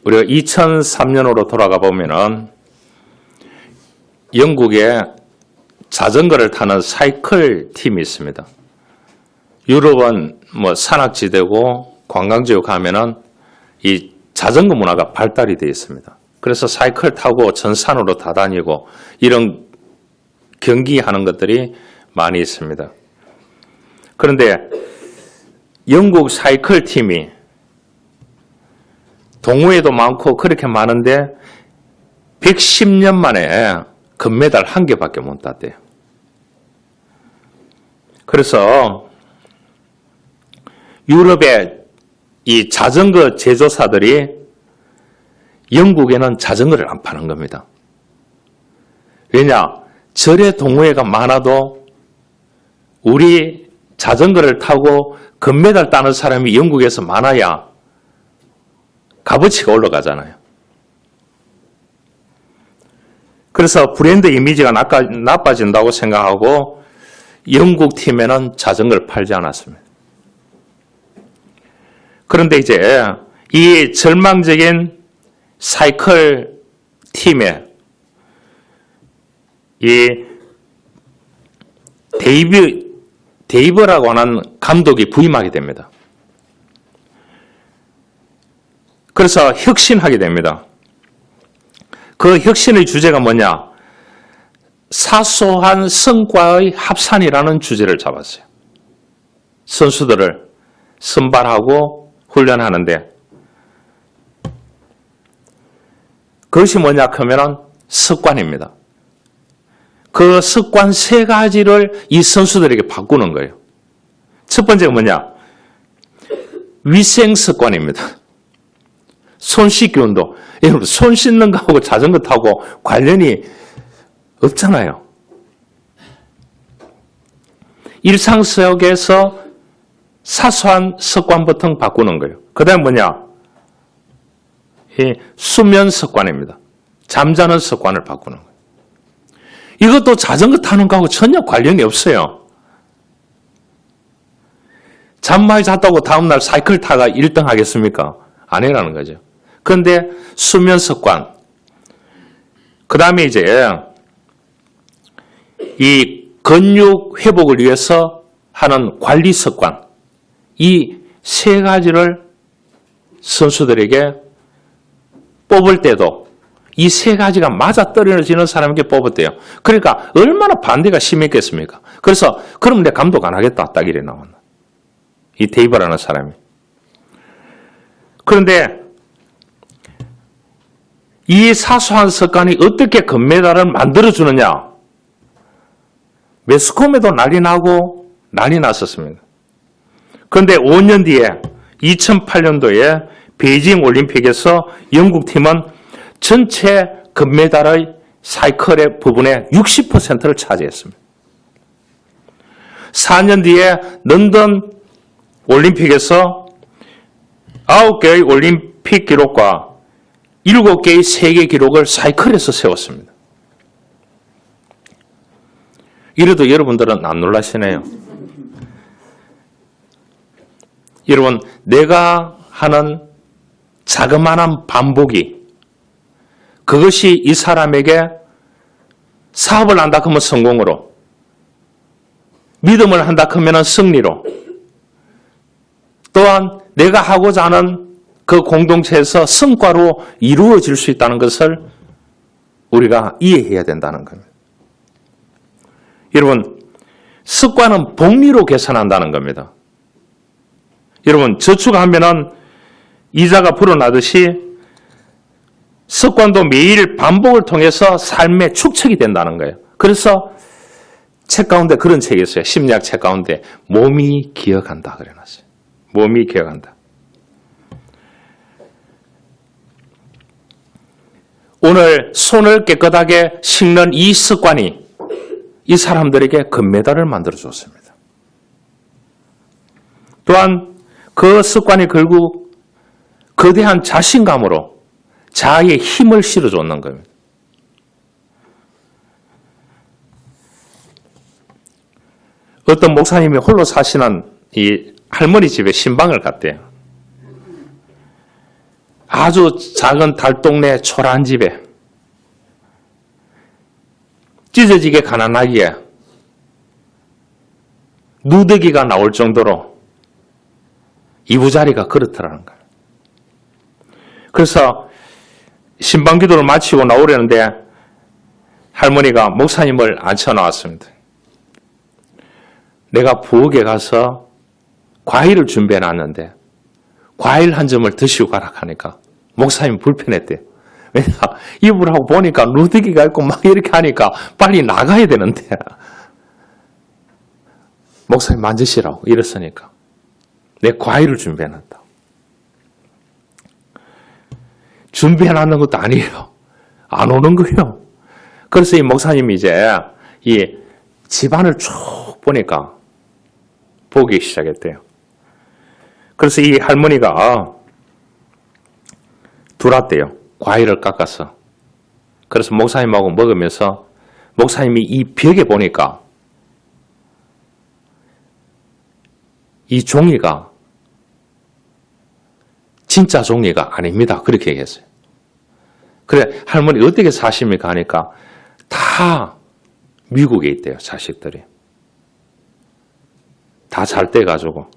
우리가 2003년으로 돌아가 보면은 영국에 자전거를 타는 사이클 팀이 있습니다. 유럽은 뭐 산악지대고 관광지에 가면은 이 자전거 문화가 발달이 되어 있습니다. 그래서 사이클 타고 전산으로 다 다니고 이런 경기하는 것들이 많이 있습니다. 그런데 영국 사이클 팀이 동호회도 많고 그렇게 많은데 110년 만에 금메달 1개밖에 못 땄대요. 그래서 유럽의 이 자전거 제조사들이 영국에는 자전거를 안 파는 겁니다. 왜냐? 절에 동호회가 많아도 우리 자전거를 타고 금메달 따는 사람이 영국에서 많아야 값어치가 올라가잖아요. 그래서 브랜드 이미지가 나빠진다고 생각하고 영국 팀에는 자전거를 팔지 않았습니다. 그런데 이제 이 절망적인 사이클 팀에 이 데이버라고 하는 감독이 부임하게 됩니다. 그래서 혁신하게 됩니다. 그 혁신의 주제가 뭐냐? 사소한 성과의 합산이라는 주제를 잡았어요. 선수들을 선발하고 훈련하는데 그것이 뭐냐 하면 습관입니다. 그 습관 3가지를 이 선수들에게 바꾸는 거예요. 첫 번째가 뭐냐? 위생 습관입니다. 손 씻기 운동. 여러분, 손 씻는 거하고 자전거 타고 관련이 없잖아요. 일상 속에서 사소한 습관부터 바꾸는 거예요. 그 다음 뭐냐? 수면 습관입니다. 잠자는 습관을 바꾸는 거예요. 이것도 자전거 타는 거하고 전혀 관련이 없어요. 잠 많이 잤다고 다음날 사이클 타가 1등 하겠습니까? 아니라는 거죠. 그런데 수면 습관, 그 다음에 이제 이 근육 회복을 위해서 하는 관리 습관, 이 3가지를 선수들에게 뽑을 때도 이 3가지가 맞아 떨어지는 사람에게 뽑았대요. 그러니까 얼마나 반대가 심했겠습니까? 그래서 그럼 내 감독 안 하겠다. 딱 이래 나왔나. 이 데이버라는 사람이. 그런데 이 사소한 습관이 어떻게 금메달을 만들어주느냐? 매스컴에도 난리 나고 난리 났었습니다. 그런데 5년 뒤에 2008년도에 베이징 올림픽에서 영국 팀은 전체 금메달의 사이클의 부분의 60%를 차지했습니다. 4년 뒤에 런던 올림픽에서 9개의 올림픽 기록과 7개의 세계 기록을 사이클에서 세웠습니다. 이래도 여러분들은 안 놀라시네요. 여러분, 내가 하는 자그마한 반복이 그것이 이 사람에게 사업을 한다 하면 성공으로, 믿음을 한다 하면 승리로, 또한 내가 하고자 하는 그 공동체에서 성과로 이루어질 수 있다는 것을 우리가 이해해야 된다는 겁니다. 여러분, 습관은 복리로 계산한다는 겁니다. 여러분, 저축하면은 이자가 불어나듯이 습관도 매일 반복을 통해서 삶의 축적이 된다는 거예요. 그래서 책 가운데 그런 책이 있어요. 심리학 책 가운데 몸이 기억한다 그래놨어요. 몸이 기억한다. 오늘 손을 깨끗하게 씻는 이 습관이 이 사람들에게 금메달을 만들어줬습니다. 또한 그 습관이 결국 거대한 자신감으로 자아의 힘을 실어줬는 겁니다. 어떤 목사님이 홀로 사시는 이 할머니 집에 신방을 갔대요. 아주 작은 달동네 초라한 집에 찢어지게 가난하기에 누더기가 나올 정도로 이부자리가 그렇더라는 거예요. 그래서 신방기도를 마치고 나오려는데 할머니가 목사님을 앉혀놓았습니다. 내가 부엌에 가서 과일을 준비해놨는데 과일 한 점을 드시고 가라 하니까 목사님 불편했대요. 왜냐, 입을 하고 보니까 누더기가 있고 막 이렇게 하니까 빨리 나가야 되는데 목사님 만지시라고 이랬으니까 내 과일을 준비해놨다. 준비해놨는 것도 아니에요. 안 오는 거예요. 그래서 이 목사님이 이제 이 집안을 쭉 보니까 보기 시작했대요. 그래서 이 할머니가 들어왔대요. 과일을 깎아서. 그래서 목사님하고 먹으면서 목사님이 이 벽에 보니까 이 종이가 진짜 종이가 아닙니다. 그렇게 얘기했어요. 그래, 할머니 어떻게 사십니까? 하니까 다 미국에 있대요. 자식들이. 다 잘 떼가지고.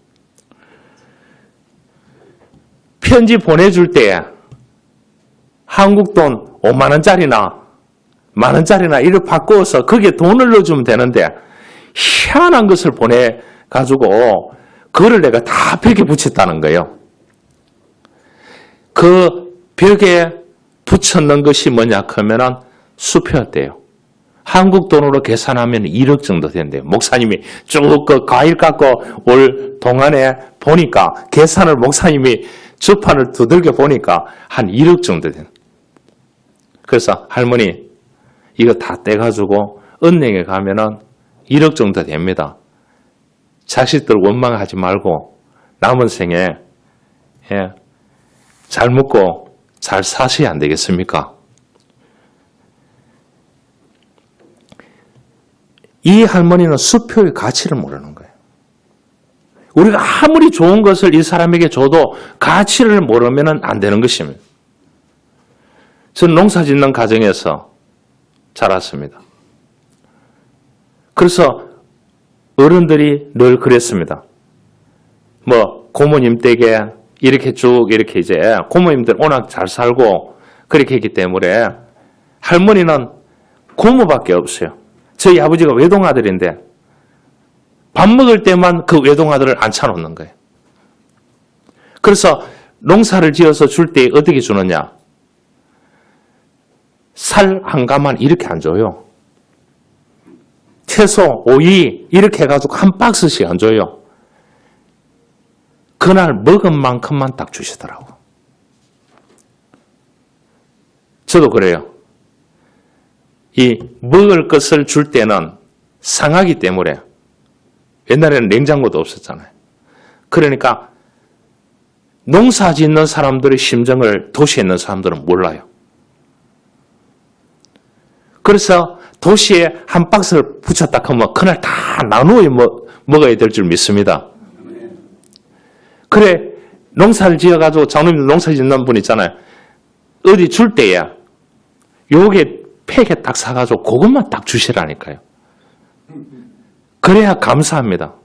편지 보내줄 때 한국 돈 5만 원짜리나 만 원짜리나 이렇게 바꾸어서 거기에 돈을 넣어주면 되는데 희한한 것을 보내가지고 그거를 내가 다 벽에 붙였다는 거예요. 그 벽에 붙였는 것이 뭐냐 하면은 수표였대요. 한국 돈으로 계산하면 1억 정도 된대요. 목사님이 쭉 그 과일 깎고 올 동안에 보니까 계산을 목사님이 주판을 두들겨 보니까 한 1억 정도 된대요. 그래서 할머니 이거 다 떼가지고 은행에 가면은 1억 정도 됩니다. 자식들 원망하지 말고 남은 생에 잘 먹고 잘 사셔야 안 되겠습니까? 이 할머니는 수표의 가치를 모르는 거예요. 우리가 아무리 좋은 것을 이 사람에게 줘도 가치를 모르면 안 되는 것입니다. 저는 농사 짓는 가정에서 자랐습니다. 그래서 어른들이 늘 그랬습니다. 뭐 고모님 댁에 이렇게 쭉 이렇게 이제 고모님들 워낙 잘 살고 그렇게 했기 때문에 할머니는 고모밖에 없어요. 저희 아버지가 외동아들인데 밥 먹을 때만 그 외동아들을 앉혀놓는 거예요. 그래서 농사를 지어서 줄 때 어떻게 주느냐? 살 한 가만 이렇게 안 줘요. 채소, 오이 이렇게 해가지고 한 박스씩 안 줘요. 그날 먹은 만큼만 딱 주시더라고. 저도 그래요. 이 먹을 것을 줄 때는 상하기 때문에 옛날에는 냉장고도 없었잖아요. 그러니까 농사 짓는 사람들의 심정을 도시에 있는 사람들은 몰라요. 그래서 도시에 한 박스를 붙였다 하면 그날 다 나누어 먹어야 될 줄 믿습니다. 그래, 농사를 지어가지고 장로님들 농사 짓는 분 있잖아요. 어디 줄 때야 요게 팩에 딱 사가지고 그것만 딱 주시라니까요. 그래야 감사합니다.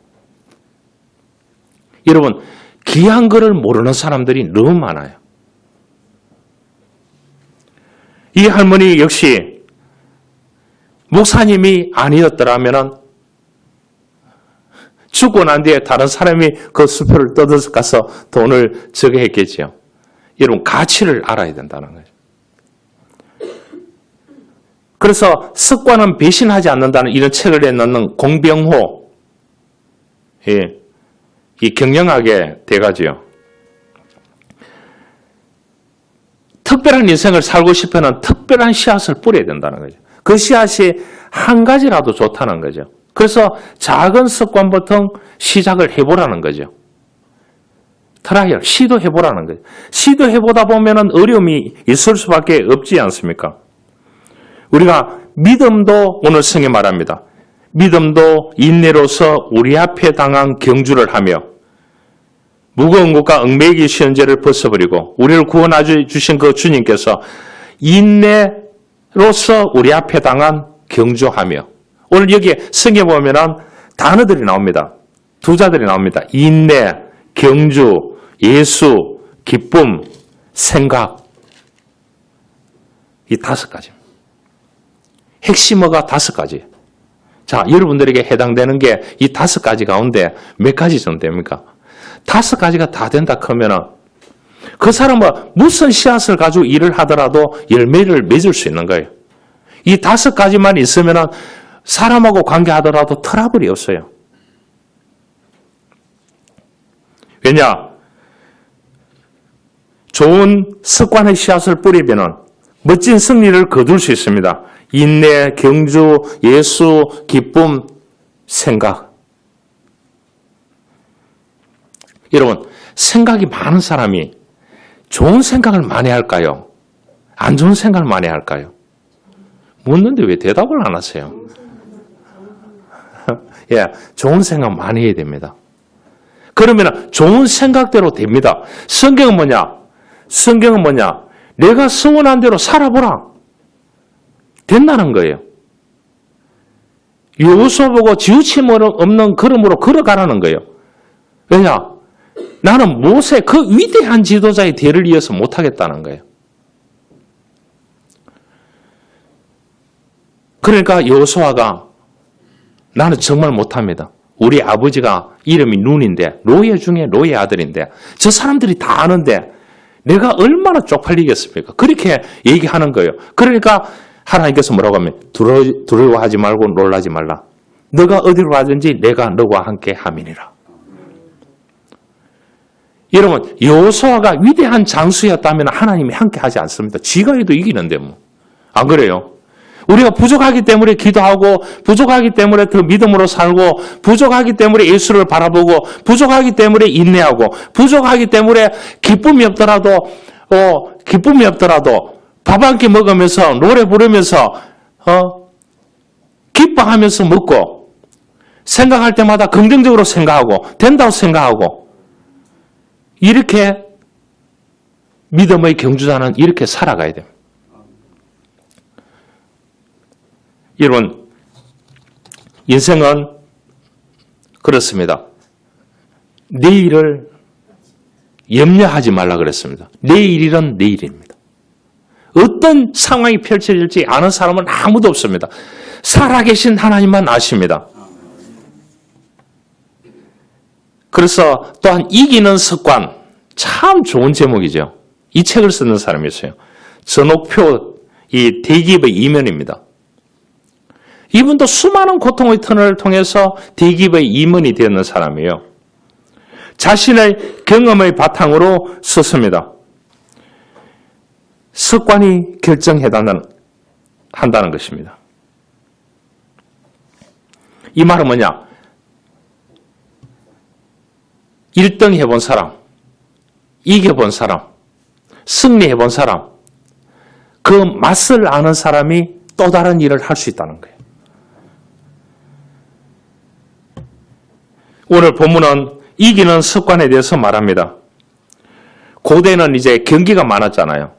여러분, 귀한 거를 모르는 사람들이 너무 많아요. 이 할머니 역시 목사님이 아니었더라면 죽고 난 뒤에 다른 사람이 그 수표를 뜯어서 가서 돈을 저게 했겠지요. 여러분, 가치를 알아야 된다는 거죠. 그래서 습관은 배신하지 않는다는 이런 책을 내놓는 공병호, 이 경영학의 대가지요. 특별한 인생을 살고 싶으면 특별한 씨앗을 뿌려야 된다는 거죠. 그 씨앗이 한 가지라도 좋다는 거죠. 그래서 작은 습관부터 시작을 해보라는 거죠. 트라이얼, 시도해보라는 거죠. 시도해보다 보면 어려움이 있을 수밖에 없지 않습니까? 우리가 믿음도 오늘 성에 말합니다. 믿음도 인내로서 우리 앞에 당한 경주를 하며 무거운 것과 얽매이기 쉬운 죄를 벗어버리고 우리를 구원해 주신 그 주님께서 인내로서 우리 앞에 당한 경주하며, 오늘 여기에 성경에 보면 단어들이 나옵니다. 두자들이 나옵니다. 인내, 경주, 예수, 기쁨, 생각. 이 5가지. 핵심어가 5가지. 자, 여러분들에게 해당되는 게 이 5가지 가운데 몇 가지 정도 됩니까? 5가지가 다 된다 하면은 그 사람은 무슨 씨앗을 가지고 일을 하더라도 열매를 맺을 수 있는 거예요. 이 5가지만 있으면은 사람하고 관계하더라도 트러블이 없어요. 왜냐? 좋은 습관의 씨앗을 뿌리면은 멋진 승리를 거둘 수 있습니다. 인내, 경주, 예수, 기쁨, 생각. 여러분, 생각이 많은 사람이 좋은 생각을 많이 할까요? 안 좋은 생각을 많이 할까요? 묻는데 왜 대답을 안 하세요? 예, 좋은 생각 많이 해야 됩니다. 그러면 좋은 생각대로 됩니다. 성경은 뭐냐? 성경은 뭐냐? 내가 서원한 대로 살아보라. 된다는 거예요. 요소 보고 지우침 없는 걸음으로 걸어가라는 거예요. 왜냐? 나는 모세 그 위대한 지도자의 뒤를 이어서 못하겠다는 거예요. 그러니까 여호수아가 나는 정말 못합니다. 우리 아버지가 이름이 눈인데 노예 중에 노예 아들인데 저 사람들이 다 아는데 내가 얼마나 쪽팔리겠습니까? 그렇게 얘기하는 거예요. 그러니까 하나님께서 뭐라고 하면 두려워하지 말고 놀라지 말라. 너가 어디로 가든지 내가 너와 함께 함이니라. 여러분, 여호수아가 위대한 장수였다면 하나님이 함께 하지 않습니다. 지가 해도 이기는데 뭐. 안 그래요? 우리가 부족하기 때문에 기도하고 부족하기 때문에 더 믿음으로 살고 부족하기 때문에 예수를 바라보고 부족하기 때문에 인내하고 부족하기 때문에 기쁨이 없더라도 밥 한 끼 먹으면서 노래 부르면서 기뻐하면서 먹고 생각할 때마다 긍정적으로 생각하고 된다고 생각하고 이렇게 믿음의 경주자는 이렇게 살아가야 됩니다. 여러분, 인생은 그렇습니다. 내일을 염려하지 말라 그랬습니다. 내일은 내일입니다. 어떤 상황이 펼쳐질지 아는 사람은 아무도 없습니다. 살아계신 하나님만 아십니다. 그래서 또한 이기는 습관, 참 좋은 제목이죠. 이 책을 쓰는 사람이 있어요. 전옥표 이 대기업의 이면입니다. 이분도 수많은 고통의 터널을 통해서 대기업의 임원이 되었는 사람이에요. 자신의 경험의 바탕으로 썼습니다. 습관이 결정한다는 것입니다. 이 말은 뭐냐? 1등 해본 사람, 이겨본 사람, 승리해본 사람, 그 맛을 아는 사람이 또 다른 일을 할 수 있다는 거예요. 오늘 본문은 이기는 습관에 대해서 말합니다. 고대는 이제 경기가 많았잖아요.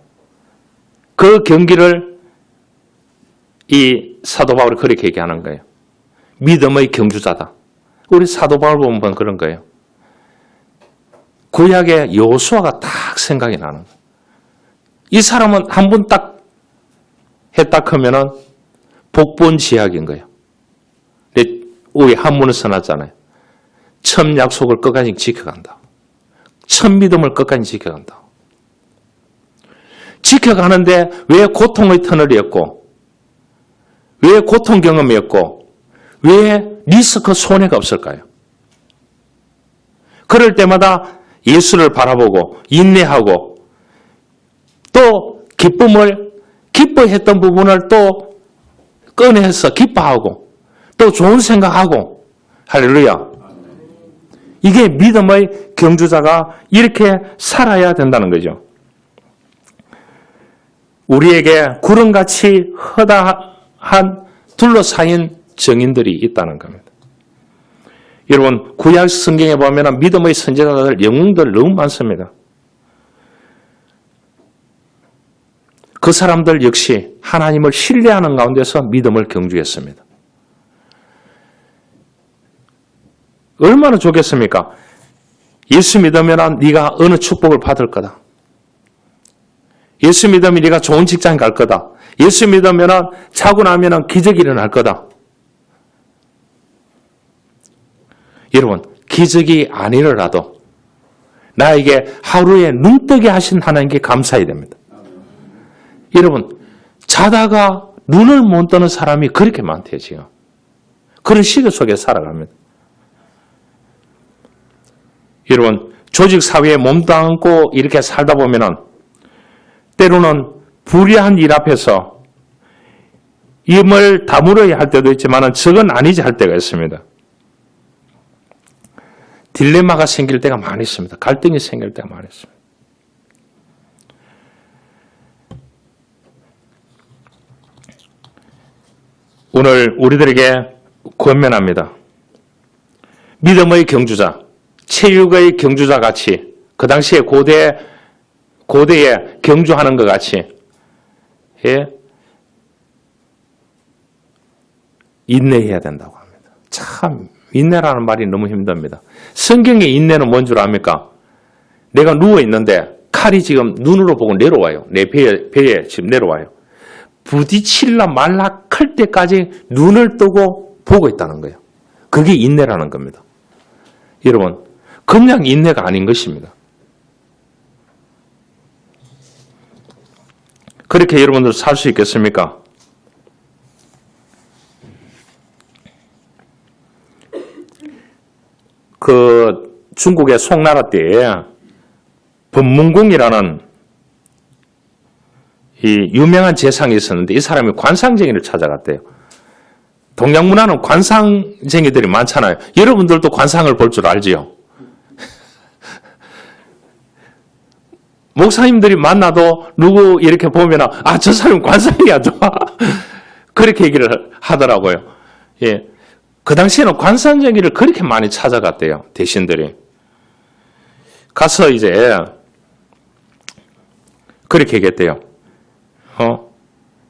그 경기를 이 사도 바울이 그렇게 얘기하는 거예요. 믿음의 경주자다. 우리 사도 바울 보면 그런 거예요. 구약의 여호수아가 딱 생각이 나는 거예요. 이 사람은 한 번 딱 했다 하면은 복본지약인 거예요. 우리 한문을 써놨잖아요. 첫 약속을 끝까지 지켜간다. 첫 믿음을 끝까지 지켜간다. 지켜가는데 왜 고통의 터널이었고, 왜 고통 경험이었고, 왜 리스크 손해가 없을까요? 그럴 때마다 예수를 바라보고 인내하고 또 기뻐했던 부분을 또 꺼내서 기뻐하고 또 좋은 생각하고 할렐루야. 이게 믿음의 경주자가 이렇게 살아야 된다는 거죠. 우리에게 구름같이 허다한 둘러싸인 증인들이 있다는 겁니다. 여러분 구약 성경에 보면 믿음의 선지자들 영웅들 너무 많습니다. 그 사람들 역시 하나님을 신뢰하는 가운데서 믿음을 경주했습니다. 얼마나 좋겠습니까? 예수 믿으면 네가 어느 축복을 받을 거다. 예수 믿으면 네가 좋은 직장 갈 거다. 예수 믿으면 자고 나면 기적이 일어날 거다. 여러분, 기적이 안 일어나도 나에게 하루에 눈뜨게 하신 하나님께 감사해야 됩니다. 여러분, 자다가 눈을 못 뜨는 사람이 그렇게 많대요, 지금. 그런 시대 속에 살아갑니다. 여러분, 조직사회에 몸도 안고 이렇게 살다 보면은 때로는 불의한 일 앞에서 입을 다물어야 할 때도 있지만 저건 아니지 할 때가 있습니다. 딜레마가 생길 때가 많이 있습니다. 갈등이 생길 때가 많이 있습니다. 오늘 우리들에게 권면합니다. 믿음의 경주자, 체육의 경주자 같이 그 당시에 고대에 경주하는 것 같이 인내해야 된다고 합니다. 참 인내라는 말이 너무 힘듭니다. 성경의 인내는 뭔 줄 압니까? 내가 누워 있는데 칼이 지금 눈으로 보고 내려와요. 내 배에 지금 내려와요. 부딪힐라 말라 클 때까지 눈을 뜨고 보고 있다는 거예요. 그게 인내라는 겁니다. 여러분, 그냥 인내가 아닌 것입니다. 그렇게 여러분들 살 수 있겠습니까? 그 중국의 송나라 때에 법문공이라는 이 유명한 재상이 있었는데 이 사람이 관상쟁이를 찾아갔대요. 동양 문화는 관상쟁이들이 많잖아요. 여러분들도 관상을 볼 줄 알지요? 목사님들이 만나도 누구 이렇게 보면 저 사람 관상이야 좋아. 그렇게 얘기를 하더라고요. 예. 그 당시에는 관상쟁이를 그렇게 많이 찾아갔대요. 대신들이. 가서 이제 그렇게 얘기했대요.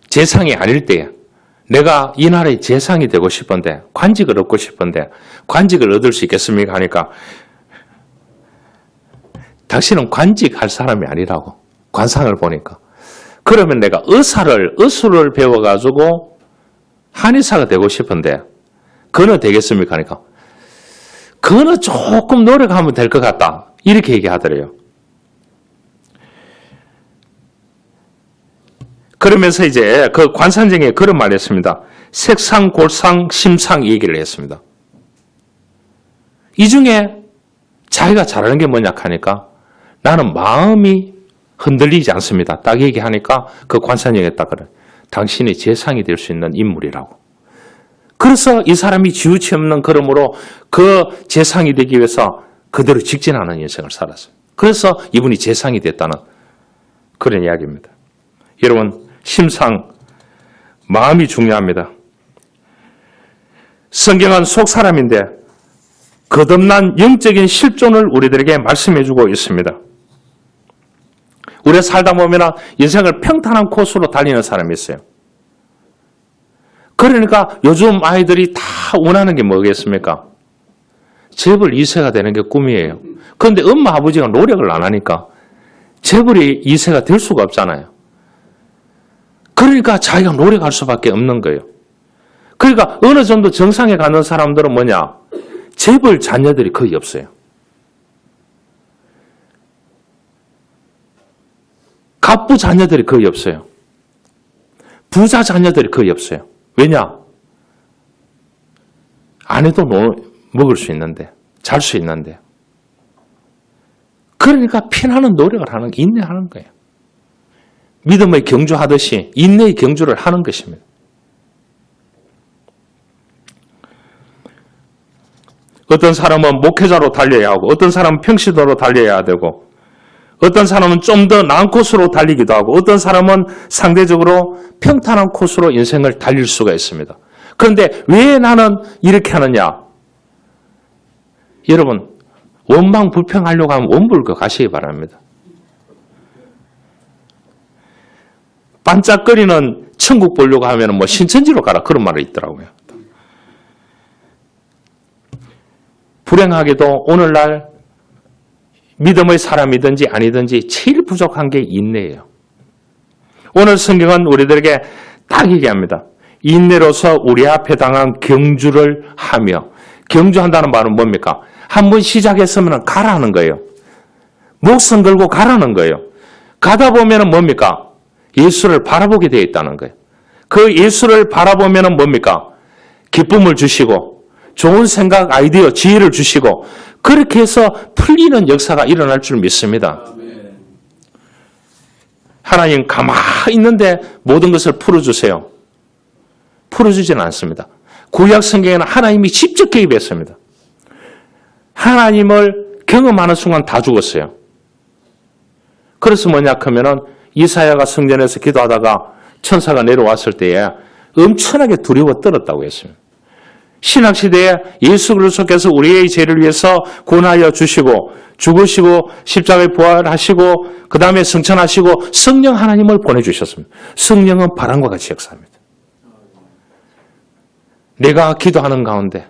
재상이 아닐 때 내가 이 나라의 재상이 되고 싶은데 관직을 얻고 싶은데 관직을 얻을 수 있겠습니까? 하니까 당신은 관직할 사람이 아니라고. 관상을 보니까. 그러면 내가 의술을 배워가지고 한의사가 되고 싶은데 그는 되겠습니까? 하니까 그는 조금 노력하면 될 것 같다. 이렇게 얘기하더래요. 그러면서 이제 그 관상쟁이에 그런 말을 했습니다. 색상, 골상, 심상 얘기를 했습니다. 이 중에 자기가 잘하는 게 뭐냐 하니까 나는 마음이 흔들리지 않습니다. 딱 얘기하니까 그 관상쟁이에 딱 그래. 당신이 재상이 될 수 있는 인물이라고. 그래서 이 사람이 지우치 없는 걸음으로 그 재상이 되기 위해서 그대로 직진하는 인생을 살았어요. 그래서 이분이 재상이 됐다는 그런 이야기입니다. 여러분, 심상, 마음이 중요합니다. 성경은 속 사람인데 거듭난 영적인 실존을 우리들에게 말씀해주고 있습니다. 우리가 살다 보면 인생을 평탄한 코스로 달리는 사람이 있어요. 그러니까 요즘 아이들이 다 원하는 게 뭐겠습니까? 재벌 2세가 되는 게 꿈이에요. 그런데 엄마 아버지가 노력을 안 하니까 재벌이 2세가 될 수가 없잖아요. 그러니까 자기가 노력할 수밖에 없는 거예요. 그러니까 어느 정도 정상에 가는 사람들은 뭐냐? 재벌 자녀들이 거의 없어요. 갑부 자녀들이 거의 없어요. 부자 자녀들이 거의 없어요. 왜냐? 안 해도 먹을 수 있는데, 잘 수 있는데. 그러니까 피나는 노력을 하는 게 인내하는 거예요. 믿음의 경주하듯이 인내의 경주를 하는 것입니다. 어떤 사람은 목회자로 달려야 하고 어떤 사람은 평시도로 달려야 되고 어떤 사람은 좀 더 나은 코스로 달리기도 하고 어떤 사람은 상대적으로 평탄한 코스로 인생을 달릴 수가 있습니다. 그런데 왜 나는 이렇게 하느냐? 여러분, 원망 불평하려고 하면 원불교 가시기 바랍니다. 반짝거리는 천국 보려고 하면 뭐 신천지로 가라 그런 말이 있더라고요. 불행하게도 오늘날 믿음의 사람이든지 아니든지 제일 부족한 게 인내예요. 오늘 성경은 우리들에게 딱 얘기합니다. 인내로서 우리 앞에 당한 경주를 하며, 경주한다는 말은 뭡니까? 한번 시작했으면 가라는 거예요. 목숨 걸고 가라는 거예요. 가다 보면 뭡니까? 예수를 바라보게 되어 있다는 거예요. 그 예수를 바라보면 뭡니까? 기쁨을 주시고 좋은 생각, 아이디어, 지혜를 주시고 그렇게 해서 풀리는 역사가 일어날 줄 믿습니다. 하나님 가만히 있는데 모든 것을 풀어주세요. 풀어주지는 않습니다. 구약 성경에는 하나님이 직접 개입했습니다. 하나님을 경험하는 순간 다 죽었어요. 그래서 뭐냐 하면은 이사야가 성전에서 기도하다가 천사가 내려왔을 때에 엄청나게 두려워 떨었다고 했습니다. 신학시대에 예수 그리스도께서 우리의 죄를 위해서 구원하여 주시고 죽으시고 십자가에 부활하시고 그 다음에 승천하시고 성령 하나님을 보내주셨습니다. 성령은 바람과 같이 역사합니다. 내가 기도하는 가운데,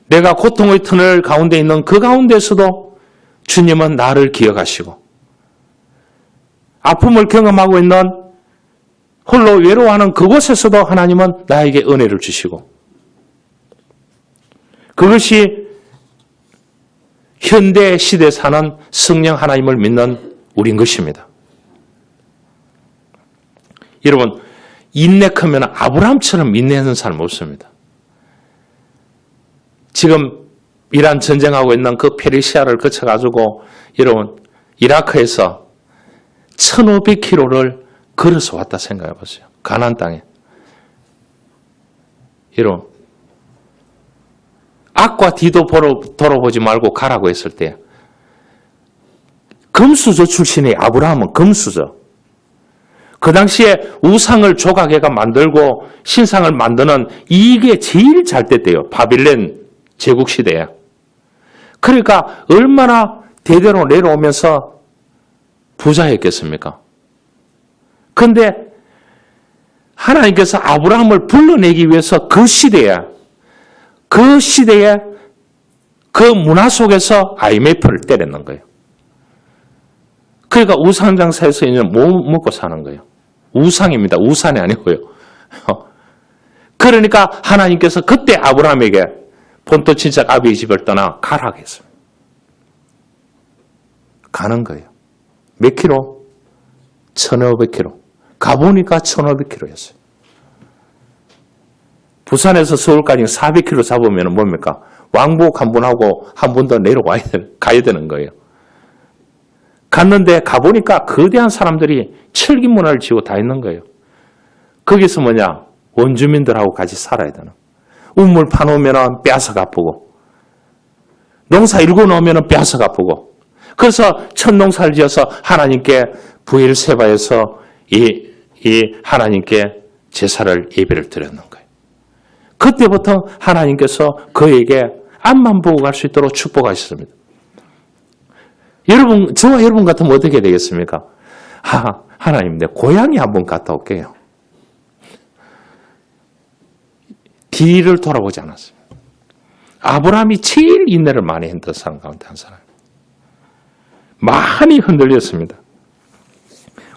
내가 고통의 터널 가운데 있는 그 가운데서도 주님은 나를 기억하시고 아픔을 경험하고 있는 홀로 외로워하는 그곳에서도 하나님은 나에게 은혜를 주시고 그것이 현대 시대에 사는 성령 하나님을 믿는 우린 것입니다. 여러분, 인내 크면 아브라함처럼 인내하는 사람 없습니다. 지금 이란 전쟁하고 있는 그 페르시아를 거쳐가지고 여러분 이라크에서 1500km를 걸어서 왔다 생각해 보세요. 가나안 땅에. 여러분, 앞과 뒤도 돌아보지 말고 가라고 했을 때 금수저 출신의 아브라함은 금수저. 그 당시에 우상을 조각해가 만들고 신상을 만드는 이게 제일 잘 됐대요. 바빌론 제국 시대에. 그러니까 얼마나 대대로 내려오면서 부자였겠습니까? 그런데 하나님께서 아브라함을 불러내기 위해서 그 시대에 그 문화 속에서 IMF를 때렸는 거예요. 그러니까 우상장사에서 이제 못 먹고 사는 거예요. 우상입니다. 우산이 아니고요. 그러니까 하나님께서 그때 아브라함에게 본토 친척 아비의 집을 떠나 가라 했습니다. 가는 거예요. 몇 킬로? 1500km. 가보니까 1500km였어요. 부산에서 서울까지 400km 잡으면 뭡니까? 왕복 한 번 하고 한 번 더 가야 되는 거예요. 갔는데 가보니까 거대한 사람들이 철기 문화를 지고 다 있는 거예요. 거기서 뭐냐? 원주민들하고 같이 살아야 되는. 우물 파놓으면 빼앗아 갚고 농사 일궈 놓으면 빼앗아 갚고 그래서 첫 농사를 지어서 하나님께 부엘세바에서 이 하나님께 제사를 예배를 드렸는 거예요. 그때부터 하나님께서 그에게 앞만 보고 갈 수 있도록 축복하셨습니다. 여러분, 저와 여러분 같으면 어떻게 되겠습니까? 하나님, 내 고향에 한번 갔다 올게요. 뒤를 돌아보지 않았습니다. 아브라함이 제일 인내를 많이 했던 사람 가운데 한 사람. 많이 흔들렸습니다.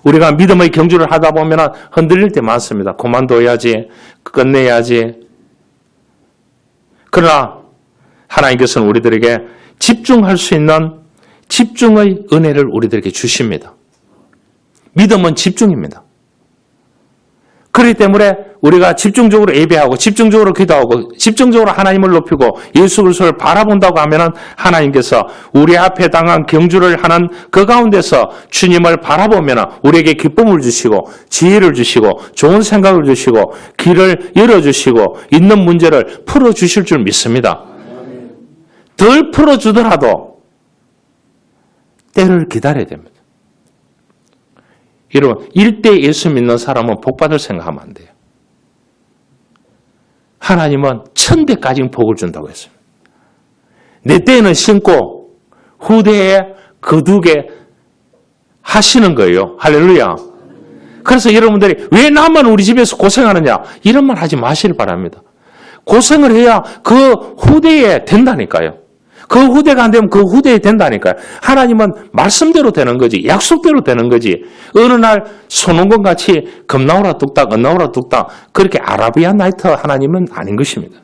우리가 믿음의 경주를 하다 보면 흔들릴 때 많습니다. 그만둬야지, 끝내야지. 그러나 하나님께서는 우리들에게 집중할 수 있는 집중의 은혜를 우리들에게 주십니다. 믿음은 집중입니다. 그렇기 때문에 우리가 집중적으로 예배하고 집중적으로 기도하고 집중적으로 하나님을 높이고 예수 그리스도를 바라본다고 하면 하나님께서 우리 앞에 당한 경주를 하는 그 가운데서 주님을 바라보면 우리에게 기쁨을 주시고 지혜를 주시고 좋은 생각을 주시고 길을 열어주시고 있는 문제를 풀어주실 줄 믿습니다. 덜 풀어주더라도 때를 기다려야 됩니다. 여러분, 일대 예수 믿는 사람은 복받을 생각하면 안 돼요. 하나님은 1000대까지 복을 준다고 했습니다. 내 때에는 신고 후대에 거두게 하시는 거예요. 할렐루야. 그래서 여러분들이 왜 나만 우리 집에서 고생하느냐 이런 말 하지 마시길 바랍니다. 고생을 해야 그 후대에 된다니까요. 그 후대가 안 되면 그 후대에 된다니까요. 하나님은 말씀대로 되는 거지 약속대로 되는 거지 어느 날 손원건 같이 겁나오라 뚝딱 언나오라 뚝딱 그렇게 아라비안 나이트 하나님은 아닌 것입니다.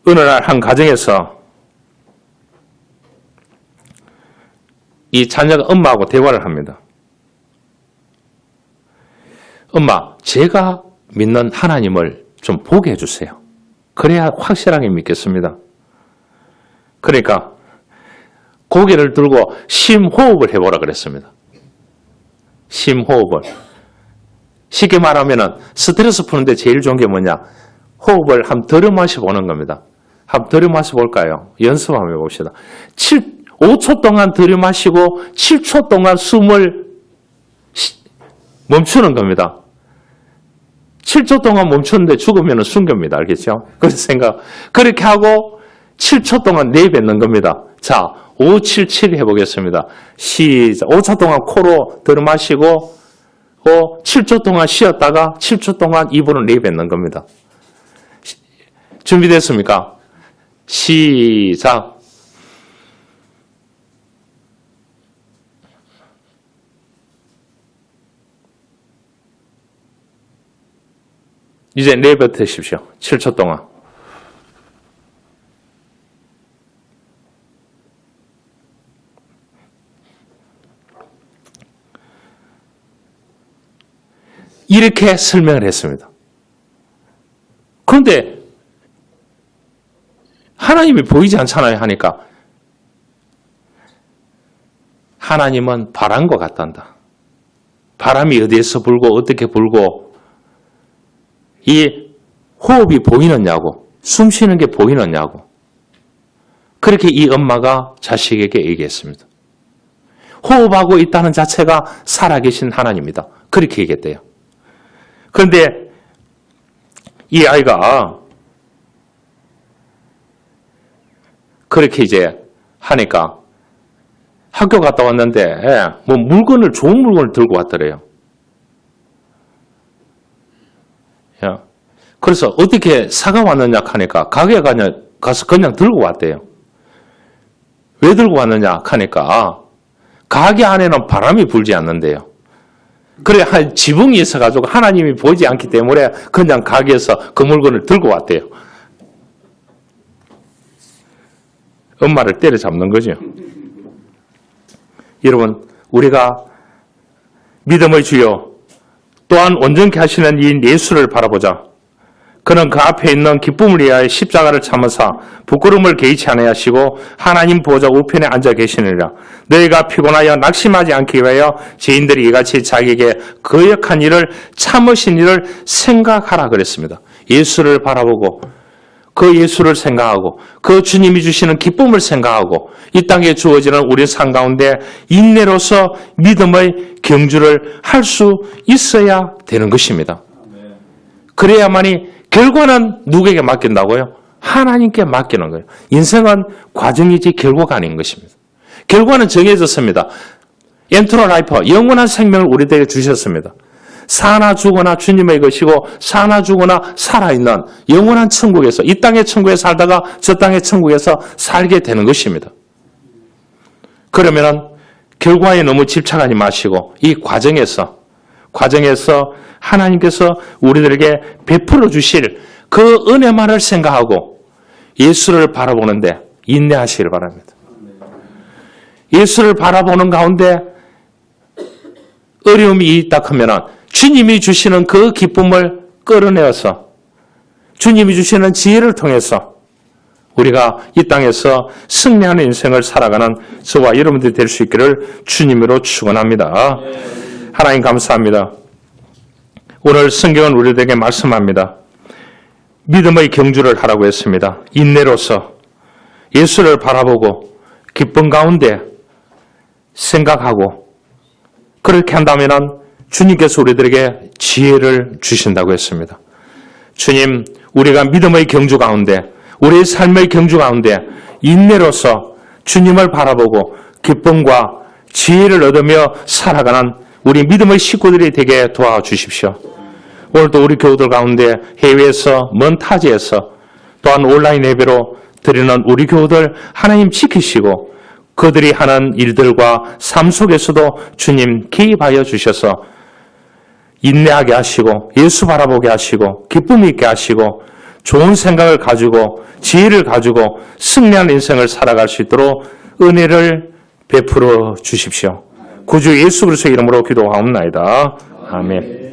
어느 날 한 가정에서 이 자녀가 엄마하고 대화를 합니다. 엄마, 제가 믿는 하나님을 좀 보게 해주세요. 그래야 확실하게 믿겠습니다. 그러니까 고개를 들고 심호흡을 해보라 그랬습니다. 심호흡을. 쉽게 말하면 스트레스 푸는데 제일 좋은 게 뭐냐? 호흡을 한번 들여 마셔보는 겁니다. 한번 들여 마셔볼까요? 연습 한번 해봅시다. 5초 동안 들여 마시고 7초 동안 숨을 멈추는 겁니다. 7초 동안 멈추는데 죽으면 순교입니다. 알겠죠? 그래서 그렇게 하고 7초 동안 내뱉는 겁니다. 자, 5, 7, 7 해보겠습니다. 시작. 5초 동안 코로 들여 마시고 7초 동안 쉬었다가 7초 동안 입으로 내뱉는 겁니다. 준비됐습니까? 시작. 이제 내뱉으십시오. 7초 동안. 이렇게 설명을 했습니다. 그런데 하나님이 보이지 않잖아요 하니까 하나님은 바람과 같단다. 바람이 어디에서 불고 어떻게 불고 이 호흡이 보이느냐고 숨 쉬는 게 보이느냐고 그렇게 이 엄마가 자식에게 얘기했습니다. 호흡하고 있다는 자체가 살아계신 하나님이다. 그렇게 얘기했대요. 그런데 이 아이가 그렇게 이제 하니까 학교 갔다 왔는데 뭐 좋은 물건을 들고 왔더래요. 그래서 어떻게 사가 왔느냐 하니까 가게에 가서 그냥 들고 왔대요. 왜 들고 왔느냐 하니까 가게 안에는 바람이 불지 않는데요. 그래 한 지붕이 있어가지고 하나님이 보이지 않기 때문에 그냥 가게에서 그 물건을 들고 왔대요. 엄마를 때려잡는 거죠. 여러분 우리가 믿음의 주여 또한 온전케 하시는 이 예수를 바라보자. 그는 그 앞에 있는 기쁨을 위하여 십자가를 참으사 부끄러움을 개의치 아니하시고 하나님 보좌 우편에 앉아 계시느니라. 너희가 피곤하여 낙심하지 않기 위하여 죄인들이 이같이 자기에게 거역한 일을 참으신 일을 생각하라 그랬습니다. 예수를 바라보고 그 예수를 생각하고 그 주님이 주시는 기쁨을 생각하고 이 땅에 주어지는 우리 삶 가운데 인내로서 믿음의 경주를 할 수 있어야 되는 것입니다. 그래야만이 결과는 누구에게 맡긴다고요? 하나님께 맡기는 거예요. 인생은 과정이지 결과가 아닌 것입니다. 결과는 정해졌습니다. 엔트로 라이프, 영원한 생명을 우리들에게 주셨습니다. 사나 죽거나 주님의 것이고 사나 죽거나 살아있는 영원한 천국에서 이 땅의 천국에 살다가 저 땅의 천국에서 살게 되는 것입니다. 그러면은 결과에 너무 집착하지 마시고 이 과정에서 하나님께서 우리들에게 베풀어 주실 그 은혜만을 생각하고 예수를 바라보는데 인내하시길 바랍니다. 예수를 바라보는 가운데 어려움이 있다 하면은 주님이 주시는 그 기쁨을 끌어내어서 주님이 주시는 지혜를 통해서 우리가 이 땅에서 승리하는 인생을 살아가는 저와 여러분들이 될 수 있기를 주님으로 축원합니다. 하나님 감사합니다. 오늘 성경은 우리들에게 말씀합니다. 믿음의 경주를 하라고 했습니다. 인내로서 예수를 바라보고 기쁨 가운데 생각하고 그렇게 한다면 주님께서 우리들에게 지혜를 주신다고 했습니다. 주님, 우리가 믿음의 경주 가운데 우리의 삶의 경주 가운데 인내로서 주님을 바라보고 기쁨과 지혜를 얻으며 살아가는 우리 믿음의 식구들이 되게 도와주십시오. 오늘도 우리 교우들 가운데 해외에서 먼 타지에서 또한 온라인 예배로 드리는 우리 교우들 하나님 지키시고 그들이 하는 일들과 삶 속에서도 주님 개입하여 주셔서 인내하게 하시고 예수 바라보게 하시고 기쁨 있게 하시고 좋은 생각을 가지고 지혜를 가지고 승리한 인생을 살아갈 수 있도록 은혜를 베풀어 주십시오. 구주 예수 그리스도의 이름으로 기도하옵나이다. 아멘.